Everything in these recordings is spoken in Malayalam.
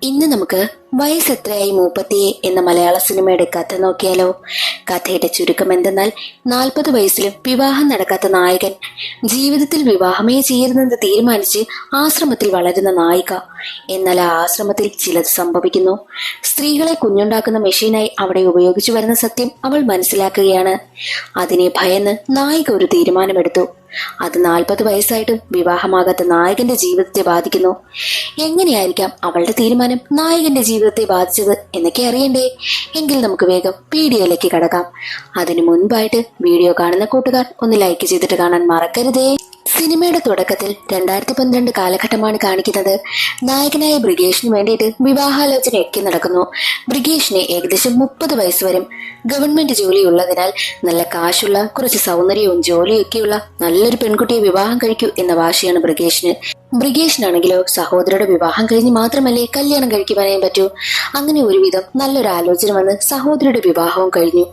ഇന്ന് നമുക്ക് വയസ്സെത്രയായി മൂപ്പത്തിയെ എന്ന മലയാള സിനിമയുടെ കഥ നോക്കിയാലോ. കഥയുടെ ചുരുക്കം എന്തെന്നാൽ 40 വയസ്സിലും വിവാഹം നടക്കാത്ത നായകൻ ജീവിതത്തിൽ വിവാഹമേ ചെയ്യരുതെന്ന് തീരുമാനിച്ച് ആശ്രമത്തിൽ വളരുന്ന നായിക. എന്നാൽ ആ ആശ്രമത്തിൽ ചിലത് സംഭവിക്കുന്നു. സ്ത്രീകളെ കുഞ്ഞുണ്ടാക്കുന്ന മെഷീനായി അവിടെ ഉപയോഗിച്ചു വരുന്ന സത്യം അവൾ മനസ്സിലാക്കുകയാണ്. അതിനെ ഭയന്ന് നായിക ഒരു തീരുമാനമെടുത്തു. അത് 40 വയസ്സായിട്ടും വിവാഹമാകാത്ത നായകന്റെ ജീവിതത്തെ ബാധിക്കുന്നു. എങ്ങനെയായിരിക്കാം അവളുടെ തീരുമാനം നായകന്റെ ജീവിതത്തെ ബാധിച്ചത് എന്നൊക്കെ അറിയണ്ടേ? എങ്കിൽ നമുക്ക് വേഗം വീഡിയോയിലേക്ക് കടക്കാം. അതിനു മുൻപായിട്ട് വീഡിയോ കാണുന്ന കൂട്ടുകാർ ഒന്ന് ലൈക്ക് ചെയ്തിട്ട് കാണാൻ മറക്കരുതേ. സിനിമയുടെ തുടക്കത്തിൽ 2012 കാലഘട്ടമാണ് കാണിക്കുന്നത്. നായകനായ ബ്രിഗേഷിന് വേണ്ടിയിട്ട് വിവാഹാലോചനയൊക്കെ നടക്കുന്നു. ബ്രിഗേഷിന് ഏകദേശം 30 വയസ്സ് വരും. ഗവൺമെന്റ് ജോലിയുള്ളതിനാൽ നല്ല കാശുള്ള, കുറച്ച് സൗന്ദര്യവും ജോലിയൊക്കെയുള്ള നല്ലൊരു പെൺകുട്ടിയെ വിവാഹം കഴിക്കൂ എന്ന വാശിയാണ് ബ്രിഗേഷിന്. ബ്രിഗേഷിനാണെങ്കിലോ സഹോദരിയുടെ വിവാഹം കഴിഞ്ഞ് മാത്രമല്ലേ കല്യാണം കഴിക്കുവാനേ പറ്റൂ. അങ്ങനെ ഒരുവിധം നല്ലൊരു ആലോചന വന്ന് സഹോദരിയുടെ വിവാഹവും കഴിഞ്ഞു.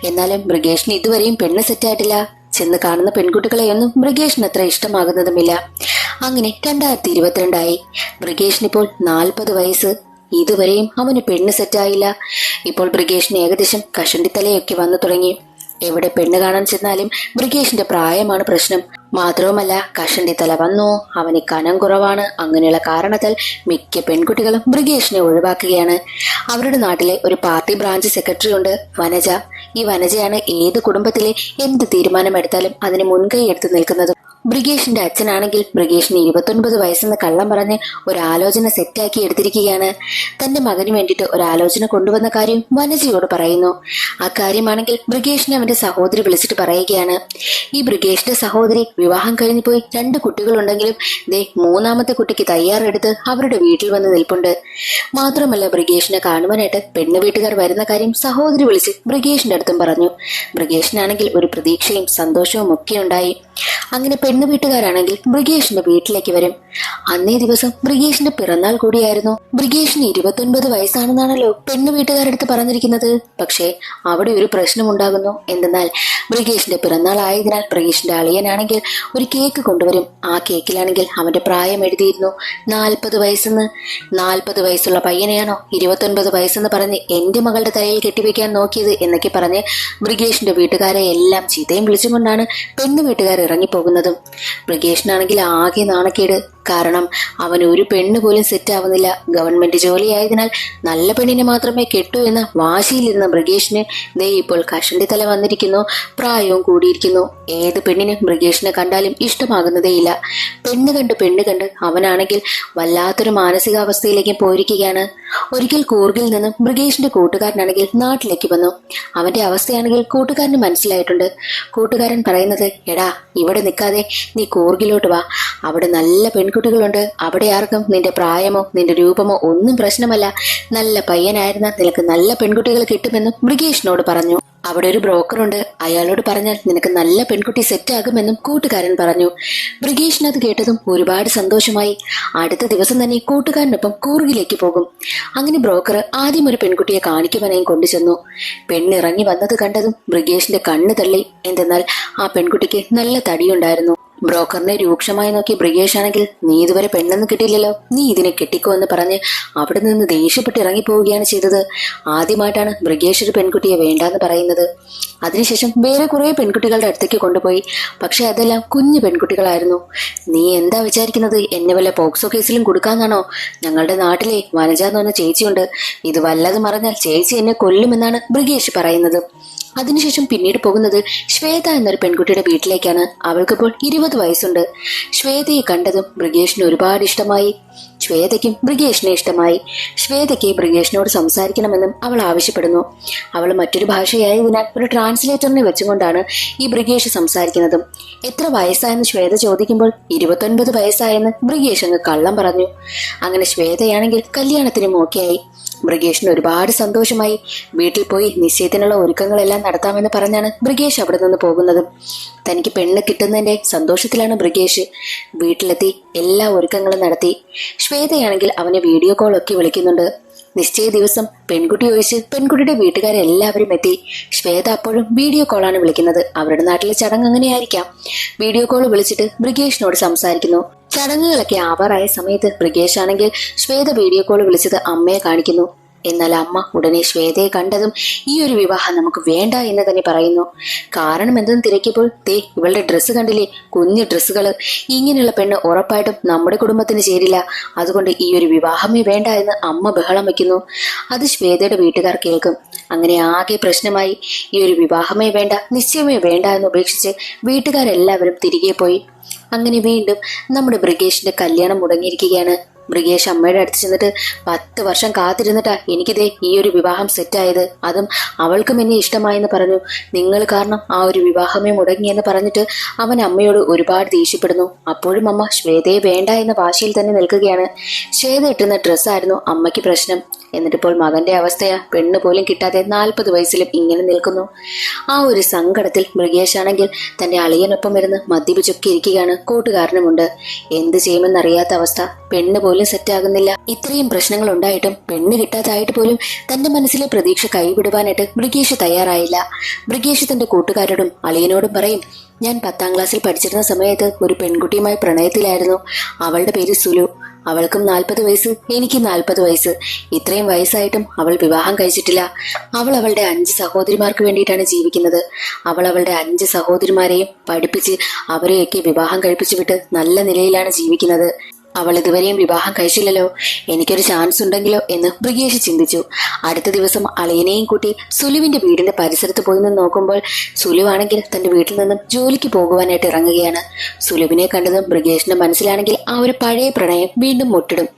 എന്നാലും ബ്രിഗേഷിന് ഇതുവരെയും പെണ്ണ് സെറ്റായിട്ടില്ല. ചെന്ന് കാണുന്ന പെൺകുട്ടികളെയൊന്നും ബ്രിഗേഷിന് അത്ര ഇഷ്ടമാകുന്നതുമില്ല. അങ്ങനെ 2022 ആയി. ബ്രിഗേഷിനിപ്പോൾ 40 വയസ്സ്. ഇതുവരെയും അവന് പെണ്ണ് സെറ്റായില്ല. ഇപ്പോൾ ബ്രിഗേഷിന് ഏകദേശം കഷണ്ടിത്തലയൊക്കെ വന്നു തുടങ്ങി. എവിടെ പെണ്ണ് കാണാൻ ചെന്നാലും ബ്രിഗേഷിന്റെ പ്രായമാണ് പ്രശ്നം. മാത്രവുമല്ല, കഷണ്ടിത്തല വന്നു, അവന് കനം കുറവാണ്. അങ്ങനെയുള്ള കാരണത്താൽ മിക്ക പെൺകുട്ടികളും ബ്രിഗേഷിനെ ഒഴിവാക്കുകയാണ്. അവരുടെ നാട്ടിലെ ഒരു പാർട്ടി ബ്രാഞ്ച് സെക്രട്ടറി ഉണ്ട്, വനജ. ഈ വനജയാണ് ഏത് കുടുംബത്തിലെ എന്ത് തീരുമാനമെടുത്താലും അതിന് മുൻകൈ എടുത്തു നിൽക്കുന്നത്. ബ്രിഗേഷിന്റെ അച്ഛനാണെങ്കിൽ ബ്രിഗേഷിന് 29 വയസ്സെന്ന് കള്ളം പറഞ്ഞ് ഒരാലോചന സെറ്റാക്കി എടുത്തിരിക്കുകയാണ്. തന്റെ മകന് വേണ്ടിയിട്ട് ഒരാലോചന കൊണ്ടുവന്ന കാര്യം വനജയോട് പറയുന്നു. ആ കാര്യമാണെങ്കിൽ ബ്രിഗേഷിനെ അവന്റെ സഹോദരി വിളിച്ചിട്ട് പറയുകയാണ്. ഈ ബ്രിഗേഷിന്റെ സഹോദരി വിവാഹം കഴിഞ്ഞു പോയി 2 കുട്ടികളുണ്ടെങ്കിലും ദേ 3ാമത്തെ കുട്ടിക്ക് തയ്യാറെടുത്ത് അവരുടെ വീട്ടിൽ വന്ന് നിൽപ്പുണ്ട്. മാത്രമല്ല, ബ്രിഗേഷിനെ കാണുവാനായിട്ട് പെണ്ണ് വീട്ടുകാർ വരുന്ന കാര്യം സഹോദരി വിളിച്ച് ബ്രിഗേഷിന്റെ അടുത്തും പറഞ്ഞു. ബ്രിഗേഷിനാണെങ്കിൽ ഒരു പ്രതീക്ഷയും സന്തോഷവും ഒക്കെ ഉണ്ടായി. അങ്ങനെ പെണ്ണ് വീട്ടുകാരാണെങ്കിൽ ബ്രിഗേഷിന്റെ വീട്ടിലേക്ക് വരും. അന്നേ ദിവസം ബ്രിഗേഷിന്റെ പിറന്നാൾ കൂടിയായിരുന്നു. ബ്രിഗേഷിന് 29 വയസ്സാണെന്നാണല്ലോ പെണ്ണ് വീട്ടുകാരടുത്ത് പറഞ്ഞിരിക്കുന്നത്. പക്ഷേ അവിടെ ഒരു പ്രശ്നമുണ്ടാകുന്നു. എന്തെന്നാൽ ബ്രിഗേഷിന്റെ പിറന്നാൾ ആയതിനാൽ ബ്രിഗേഷിന്റെ അളിയനാണെങ്കിൽ ഒരു കേക്ക് കൊണ്ടുവരും. ആ കേക്കിലാണെങ്കിൽ അവന്റെ പ്രായം എഴുതിയിരുന്നു 40 വയസ്സെന്ന്. 40 വയസ്സുള്ള പയ്യനെയാണോ 29 വയസ്സെന്ന് പറഞ്ഞ് എന്റെ മകളുടെ തലയിൽ കെട്ടിവെക്കാൻ നോക്കിയത് എന്നൊക്കെ പറഞ്ഞ് ബ്രിഗേഷിന്റെ വീട്ടുകാരെ എല്ലാം ചീത്തയും വിളിച്ചുകൊണ്ടാണ് പെണ്ണ് വീട്ടുകാർ ഇറങ്ങിപ്പോകുന്നതും. ബ്രിഗേഷിനാണെങ്കിൽ ആകെ നാണക്കേട്. കാരണം അവന് ഒരു പെണ്ണ് പോലും സെറ്റ് ആവുന്നില്ല. ഗവൺമെന്റ് ജോലി ആയതിനാൽ നല്ല പെണ്ണിനെ മാത്രമേ കെട്ടൂ എന്ന വാശിയിലിരുന്ന ബ്രിഗേഷിന് ദേ ഇപ്പോൾ കഷണ്ടി തല വന്നിരിക്കുന്നു. പ്രായവും കൂടിയിരിക്കുന്നു. ഏത് പെണ്ണിനും ബ്രിഗേഷിനെ കണ്ടാലും ഇഷ്ടമാകുന്നതേയില്ല. പെണ്ണ് കണ്ട് അവനാണെങ്കിൽ വല്ലാത്തൊരു മാനസികാവസ്ഥയിലേക്ക് പോയിരിക്കുകയാണ്. ഒരിക്കൽ കൂർഗിൽ നിന്നും ബ്രിഗേഷിന്റെ കൂട്ടുകാരനാണെങ്കിൽ നാട്ടിലേക്ക് വന്നു. അവന്റെ അവസ്ഥയാണെങ്കിൽ കൂട്ടുകാരന് മനസ്സിലായിട്ടുണ്ട്. കൂട്ടുകാരൻ പറയുന്നത്, എടാ ഇവിടെ നിൽക്കാതെ നീ കൂർഗിലോട്ട് വാ, അവിടെ നല്ല പെൺകുട്ടികളുണ്ട്. അവിടെ ആർക്കും നിന്റെ പ്രായമോ നിന്റെ രൂപമോ ഒന്നും പ്രശ്നമല്ല. നല്ല പയ്യനായിരുന്ന നിനക്ക് നല്ല പെൺകുട്ടികൾ കിട്ടുമെന്നും ബ്രിഗേഷിനോട് പറഞ്ഞു. അവിടെ ഒരു ബ്രോക്കറുണ്ട്, അയാളോട് പറഞ്ഞാൽ നിനക്ക് നല്ല പെൺകുട്ടി സെറ്റ് ആകുമെന്നും കൂട്ടുകാരൻ പറഞ്ഞു. ബ്രിഗേഷിന് അത് കേട്ടതും ഒരുപാട് സന്തോഷമായി. അടുത്ത ദിവസം തന്നെ കൂട്ടുകാരനൊപ്പം കൂർഗിലേക്ക് പോകും. അങ്ങനെ ബ്രോക്കർ ആദ്യം ഒരു പെൺകുട്ടിയെ കാണിക്കുവാനായി കൊണ്ടുചെന്നു. പെണ്ണിറങ്ങി വന്നത് കണ്ടതും ബ്രിഗേഷിന്റെ കണ്ണ് തള്ളി. എന്തെന്നാൽ ആ പെൺകുട്ടിക്ക് നല്ല തടിയുണ്ടായിരുന്നു. ബ്രോക്കറിനെ രൂക്ഷമായി നോക്കി ബ്രിഗേഷ് ആണെങ്കിൽ, നീ ഇതുവരെ പെണ്ണൊന്നും കിട്ടിയില്ലല്ലോ, നീ ഇതിനെ കെട്ടിക്കോ എന്ന് പറഞ്ഞ് അവിടെ നിന്ന് ദേഷ്യപ്പെട്ട് ഇറങ്ങിപ്പോവുകയാണ് ചെയ്തത്. ആദ്യമായിട്ടാണ് ബ്രിഗേഷ് ഒരു പെൺകുട്ടിയെ വേണ്ടാന്ന് പറയുന്നത്. അതിനുശേഷം വേറെ കുറെ പെൺകുട്ടികളുടെ അടുത്തേക്ക് കൊണ്ടുപോയി. പക്ഷെ അതെല്ലാം കുഞ്ഞു പെൺകുട്ടികളായിരുന്നു. നീ എന്താ വിചാരിക്കുന്നത്, എന്നെ വല്ല പോക്സോ കേസിലും കൊടുക്കാന്നാണോ? ഞങ്ങളുടെ നാട്ടിലെ വനജ എന്ന് പറഞ്ഞ ചേച്ചിയുണ്ട്. ഇത് വല്ലതും അറിഞ്ഞാൽ ചേച്ചി എന്നെ കൊല്ലുമെന്നാണ് ബ്രിഗേഷ് പറയുന്നത്. അതിനുശേഷം പിന്നീട് പോകുന്നത് ശ്വേത എന്നൊരു പെൺകുട്ടിയുടെ വീട്ടിലേക്കാണ്. അവൾക്കിപ്പോൾ 20 വയസ്സുണ്ട്. ശ്വേതയെ കണ്ടതും ബ്രിഗേഷിന് ഒരുപാട് ഇഷ്ടമായി. ശ്വേതയ്ക്കും ബ്രിഗേഷിനെ ഇഷ്ടമായി. ശ്വേതയ്ക്ക് ബ്രിഗേഷിനോട് സംസാരിക്കണമെന്നും അവൾ ആവശ്യപ്പെടുന്നു. അവൾ മറ്റൊരു ഭാഷയായതിനാൽ ഒരു ട്രാൻസ്ലേറ്ററിനെ വെച്ചുകൊണ്ടാണ് ഈ ബ്രിഗേഷ് സംസാരിക്കുന്നതും. എത്ര വയസ്സായെന്ന് ശ്വേത ചോദിക്കുമ്പോൾ 29 വയസ്സായെന്ന് ബ്രിഗേഷ് അങ്ങ് കള്ളം പറഞ്ഞു. അങ്ങനെ ശ്വേതയാണെങ്കിൽ കല്യാണത്തിനും ഓക്കെയായി. ബ്രിഗേഷിന് ഒരുപാട് സന്തോഷമായി. വീട്ടിൽ പോയി നിശ്ചയത്തിനുള്ള ഒരുക്കങ്ങളെല്ലാം നടത്താമെന്ന് പറഞ്ഞാണ് ബ്രിഗേഷ് അവിടെ നിന്ന് പോകുന്നത്. തനിക്ക് പെണ്ണ് കിട്ടുന്നതിന്റെ സന്തോഷത്തിലാണ് ബ്രിഗേഷ്. വീട്ടിലെത്തി എല്ലാ ഒരുക്കങ്ങളും നടത്തി. ശ്വേതയാണെങ്കിൽ അവനെ വീഡിയോ കോൾ ഒക്കെ വിളിക്കുന്നുണ്ട്. നിശ്ചയ ദിവസം പെൺകുട്ടി ഒഴിച്ച് പെൺകുട്ടിയുടെ വീട്ടുകാരെല്ലാവരും എത്തി. ശ്വേത അപ്പോഴും വീഡിയോ കോളാണ് വിളിക്കുന്നത്. അവരുടെ നാട്ടിലെ ചടങ്ങ് അങ്ങനെയായിരിക്കാം. വീഡിയോ കോൾ വിളിച്ചിട്ട് ബ്രിഗേഷിനോട് സംസാരിക്കുന്നു. ചടങ്ങുകളൊക്കെ ആവാറായ സമയത്ത് ബ്രിഗേഷ് ആണെങ്കിൽ ശ്വേത വീഡിയോ കോൾ വിളിച്ചത് അമ്മയെ കാണിക്കുന്നു. എന്നാൽ അമ്മ ഉടനെ ശ്വേതയെ കണ്ടതും ഈ ഒരു വിവാഹം നമുക്ക് വേണ്ട എന്ന് തന്നെ പറയുന്നു. കാരണം എന്തെന്ന് തിരക്കിയപ്പോൾ ഇവളുടെ ഡ്രസ്സ് കണ്ടില്ലേ, കുഞ്ഞു ഡ്രസ്സുകള്. ഇങ്ങനെയുള്ള പെണ്ണ് ഉറപ്പായിട്ടും നമ്മുടെ കുടുംബത്തിന് ചേരില്ല. അതുകൊണ്ട് ഈ ഒരു വിവാഹമേ വേണ്ട എന്ന് അമ്മ ബഹളം വയ്ക്കുന്നു. അത് ശ്വേതയുടെ വീട്ടുകാർ കേൾക്കും. അങ്ങനെ ആകെ പ്രശ്നമായി. ഈ ഒരു വിവാഹമേ വേണ്ട, നിശ്ചയമേ വേണ്ട എന്ന് ഉപേക്ഷിച്ച് വീട്ടുകാരെല്ലാവരും തിരികെ പോയി. അങ്ങനെ വീണ്ടും നമ്മുടെ ബ്രിഗേഷിന്റെ കല്യാണം മുടങ്ങിയിരിക്കുകയാണ്. ബ്രിഗേഷ് അമ്മയുടെ അടുത്ത് ചെന്നിട്ട് 10 വർഷം കാത്തിരുന്നിട്ടാ എനിക്കിതേ ഈ ഒരു വിവാഹം സെറ്റായത്. അതും അവൾക്കും എന്നെ ഇഷ്ടമായെന്ന് പറഞ്ഞു. നിങ്ങൾ കാരണം ആ ഒരു വിവാഹമേ മുടങ്ങിയെന്ന് പറഞ്ഞിട്ട് അവൻ അമ്മയോട് ഒരുപാട് ദേഷ്യപ്പെടുന്നു. അപ്പോഴും അമ്മ ശ്വേതയെ വേണ്ട എന്ന വാശിയിൽ തന്നെ നിൽക്കുകയാണ്. ശ്വേത ഇട്ടുന്ന ഡ്രസ്സായിരുന്നു അമ്മയ്ക്ക് പ്രശ്നം. എന്നിട്ടിപ്പോൾ മകന്റെ അവസ്ഥയാ, പെണ്ണ് പോലും കിട്ടാതെ 40 വയസ്സിലും ഇങ്ങനെ നിൽക്കുന്നു. ആ ഒരു സങ്കടത്തിൽ ബ്രിഗേഷ് ആണെങ്കിൽ തന്റെ അളിയനൊപ്പം ഇരുന്ന് മദ്യപിച്ചൊക്കെ ഇരിക്കുകയാണ്. കൂട്ടുകാരനുമുണ്ട്. എന്ത് ചെയ്യുമെന്നറിയാത്ത അവസ്ഥ. പെണ്ണ് പോലും സെറ്റാകുന്നില്ല. ഇത്രയും പ്രശ്നങ്ങൾ ഉണ്ടായിട്ടും പെണ്ണ് കിട്ടാതായിട്ട് പോലും തന്റെ മനസ്സിലെ പ്രതീക്ഷ കൈവിടുവാനായിട്ട് ബ്രിഗേഷ് തയ്യാറായില്ല. ബ്രിഗേഷ് തന്റെ കൂട്ടുകാരോടും അളിയനോടും പറയും, ഞാൻ 10ാം ക്ലാസ്സിൽ പഠിച്ചിരുന്ന സമയത്ത് ഒരു പെൺകുട്ടിയുമായി പ്രണയത്തിലായിരുന്നു. അവളുടെ പേര് സുലു. അവൾക്കും 40 വയസ്സ്, എനിക്കും 40 വയസ്സ്. ഇത്രയും വയസ്സായിട്ടും അവൾ വിവാഹം കഴിച്ചിട്ടില്ല. അവൾ അവളുടെ 5 സഹോദരിമാർക്ക് വേണ്ടിയിട്ടാണ് ജീവിക്കുന്നത്. അവൾ അവളുടെ 5 സഹോദരിമാരെയും പഠിപ്പിച്ച് അവരെയൊക്കെ വിവാഹം കഴിപ്പിച്ചു വിട്ട് നല്ല നിലയിലാണ് ജീവിക്കുന്നത്. അവൾ ഇതുവരെയും വിവാഹം കഴിച്ചില്ലല്ലോ, എനിക്കൊരു ചാൻസ് ഉണ്ടെങ്കിലോ എന്ന് ബ്രിഗേഷ് ചിന്തിച്ചു. അടുത്ത ദിവസം അളിയനെയും കൂട്ടി സുലുവിന്റെ വീടിന്റെ പരിസരത്ത് പോയി നിന്ന് നോക്കുമ്പോൾ സുലുവാണെങ്കിൽ തന്റെ വീട്ടിൽ നിന്നും ജോലിക്ക് പോകുവാനായിട്ട് ഇറങ്ങുകയാണ്. സുലുവിനെ കണ്ടതും ബ്രിഗേഷിന്റെ മനസ്സിലാണെങ്കിൽ ആ ഒരു പഴയ പ്രണയം വീണ്ടും മുട്ടിടും.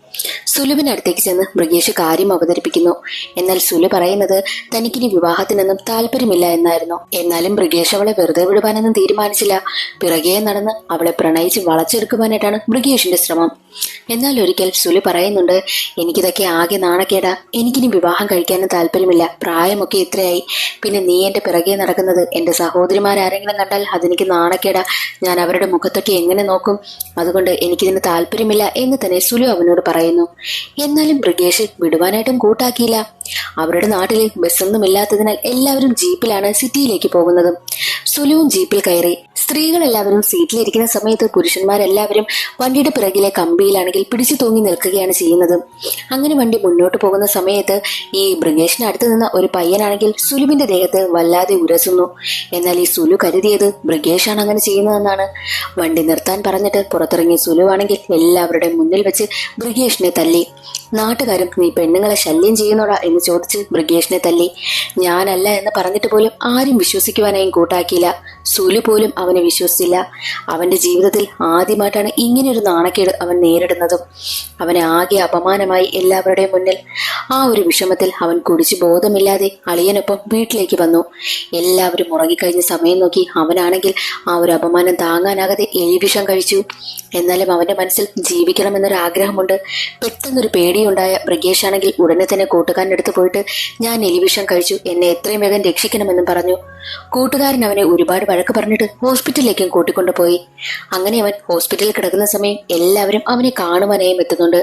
സുലുവിനടുത്തേക്ക് ചെന്ന് ബ്രിഗേഷ് കാര്യം അവതരിപ്പിക്കുന്നു. എന്നാൽ സുലു പറയുന്നത് തനിക്കിനി വിവാഹത്തിനൊന്നും താല്പര്യമില്ല എന്നായിരുന്നു. എന്നാലും ബ്രിഗേഷ് അവളെ വെറുതെ വിടുവാനൊന്നും തീരുമാനിച്ചില്ല. പിറകെ നടന്ന് അവളെ പ്രണയിച്ച് വളച്ചെടുക്കുവാനായിട്ടാണ് ബ്രിഗേഷിന്റെ ശ്രമം. എന്നാൽ ഒരിക്കൽ സുലു പറയുന്നുണ്ട്, എനിക്കിതൊക്കെ ആകെ നാണക്കേടാ, എനിക്കിനി വിവാഹം കഴിക്കാനും താല്പര്യമില്ല, പ്രായമൊക്കെ ഇത്രയായി. പിന്നെ നീ എന്റെ പിറകെ നടക്കുന്നത് എന്റെ സഹോദരിമാരാരെങ്കിലും കണ്ടാൽ അതെനിക്ക് നാണക്കേടാ, ഞാൻ അവരുടെ മുഖത്തൊക്കെ എങ്ങനെ നോക്കും, അതുകൊണ്ട് എനിക്കിതിന് താല്പര്യമില്ല എന്ന് തന്നെ സുലു അവനോട് പറയുന്നു. എന്നാലും ബ്രിഗേഷ് വിടുവാനായിട്ടും കൂട്ടാക്കിയില്ല. അവരുടെ നാട്ടിൽ ബസ്സൊന്നുമില്ലാത്തതിനാൽ എല്ലാവരും ജീപ്പിലാണ് സിറ്റിയിലേക്ക് പോകുന്നത്. സുലുവും ജീപ്പിൽ കയറി. സ്ത്രീകളെല്ലാവരും സീറ്റിലിരിക്കുന്ന സമയത്ത് പുരുഷന്മാരെല്ലാവരും വണ്ടിയുടെ പിറകിലെ കമ്പിയിലാണെങ്കിൽ പിടിച്ചു തൂങ്ങി നിൽക്കുകയാണ് ചെയ്യുന്നത്. അങ്ങനെ വണ്ടി മുന്നോട്ട് പോകുന്ന സമയത്ത് ഈ ബ്രിഗേഷിന് അടുത്ത് നിന്ന ഒരു പയ്യനാണെങ്കിൽ സുലുവിന്റെ ദേഹത്ത് വല്ലാതെ ഉരസുന്നു. എന്നാൽ ഈ സുലു കരുതിയത് ബ്രിഗേഷാണ് അങ്ങനെ ചെയ്യുന്നതെന്നാണ്. വണ്ടി നിർത്താൻ പറഞ്ഞിട്ട് പുറത്തിറങ്ങിയ സുലു ആണെങ്കിൽ എല്ലാവരുടെ മുന്നിൽ വെച്ച് ബ്രിഗേഷിനെ തല്ലി. നാട്ടുകാരും നീ പെണ്ണുങ്ങളെ ശല്യം ചെയ്യുന്നോടാ എന്ന് ചോദിച്ച് ബ്രിഗേഷിനെ തല്ലി. ഞാനല്ല എന്ന് പറഞ്ഞിട്ട് പോലും ആരും വിശ്വസിക്കുവാനായും കൂട്ടാക്കിയില്ല. സുലു പോലും അവനെ വിശ്വസിച്ചില്ല. അവന്റെ ജീവിതത്തിൽ ആദ്യമായിട്ടാണ് ഇങ്ങനെയൊരു നാണക്കേട് അവൻ നേരിടുന്നതും. അവന് ആകെ അപമാനമായി എല്ലാവരുടെയും മുന്നിൽ. ആ ഒരു വിഷമത്തിൽ അവൻ കുടിച്ചു ബോധമില്ലാതെ അളിയനൊപ്പം വീട്ടിലേക്ക് വന്നു. എല്ലാവരും ഉറങ്ങിക്കഴിഞ്ഞ സമയം നോക്കി അവനാണെങ്കിൽ ആ ഒരു അപമാനം താങ്ങാനാകാതെ എലിവിഷം കഴിച്ചു. എന്നാലും അവന്റെ മനസ്സിൽ ജീവിക്കണമെന്നൊരു ആഗ്രഹമുണ്ട്. പെട്ടെന്നൊരു പേടിയുണ്ടായ ബ്രിഗേഷ് ആണെങ്കിൽ ഉടനെ തന്നെ കൂട്ടുകാരനടുത്ത് പോയിട്ട് ഞാൻ എലിവിഷം കഴിച്ചു, എന്നെ എത്രയും വേഗം രക്ഷിക്കണമെന്നും പറഞ്ഞു. കൂട്ടുകാരൻ അവനെ ഒരുപാട് വഴക്ക് പറഞ്ഞിട്ട് ഹോസ്പിറ്റലിലേക്കും കൂട്ടിക്കൊണ്ടുപോയി. അങ്ങനെ അവൻ ഹോസ്പിറ്റലിൽ കിടക്കുന്ന സമയം എല്ലാവരും അവനെ കാണുവാനായും എത്തുന്നുണ്ട്.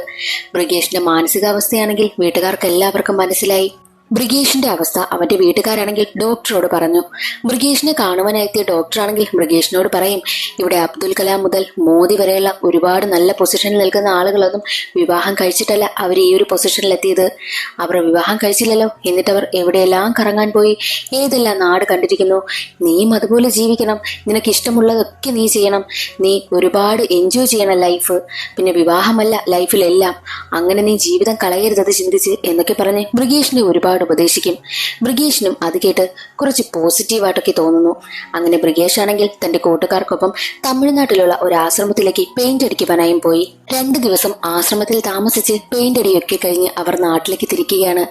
ബ്രിഗേഷിന്റെ മാനസികാവസ്ഥയാണെങ്കിൽ വീട്ടുകാർക്ക് എല്ലാവർക്കും മനസ്സിലായി. ബ്രിഗേഷിന്റെ അവസ്ഥ അവന്റെ വീട്ടുകാരാണെങ്കിൽ ഡോക്ടറോട് പറഞ്ഞു. ബ്രിഗേഷിനെ കാണുവാനെത്തിയ ഡോക്ടറാണെങ്കിൽ ബ്രിഗേഷിനോട് പറയും, ഇവിടെ അബ്ദുൽ കലാം മുതൽ മോദി വരെയുള്ള ഒരുപാട് നല്ല പൊസിഷനിൽ നിൽക്കുന്ന ആളുകളൊന്നും വിവാഹം കഴിച്ചിട്ടല്ല അവർ ഈ ഒരു പൊസിഷനിലെത്തിയത്. അവർ വിവാഹം കഴിച്ചില്ലല്ലോ, എന്നിട്ടവർ എവിടെയെല്ലാം കറങ്ങാൻ പോയി, ഏതെല്ലാം നാട് കണ്ടിരിക്കുന്നു. നീയും അതുപോലെ ജീവിക്കണം, നിനക്ക് ഇഷ്ടമുള്ളതൊക്കെ നീ ചെയ്യണം, നീ ഒരുപാട് എൻജോയ് ചെയ്യണം ലൈഫ്, പിന്നെ വിവാഹമല്ല ലൈഫിലെല്ലാം, അങ്ങനെ നീ ജീവിതം കളയരുത് ചിന്തിച്ച് എന്നൊക്കെ പറഞ്ഞ് ബ്രിഗേഷിനെ ഒരുപാട് ഉപദേശിക്കും. ബ്രിഗേഷിനും അത് കേട്ട് കുറച്ച് പോസിറ്റീവായിട്ടൊക്കെ തോന്നുന്നു. അങ്ങനെ ബ്രിഗേഷ് ആണെങ്കിൽ തന്റെ കൂട്ടുകാർക്കൊപ്പം തമിഴ്നാട്ടിലുള്ള ഒരു ആശ്രമത്തിലേക്ക് പെയിന്റ് അടിക്കുവാനായും പോയി. 2 ദിവസം ആശ്രമത്തിൽ താമസിച്ച് പെയിന്റ് അടിയൊക്കെ കഴിഞ്ഞ് അവർ നാട്ടിലേക്ക് തിരിക്കുകയാണ്.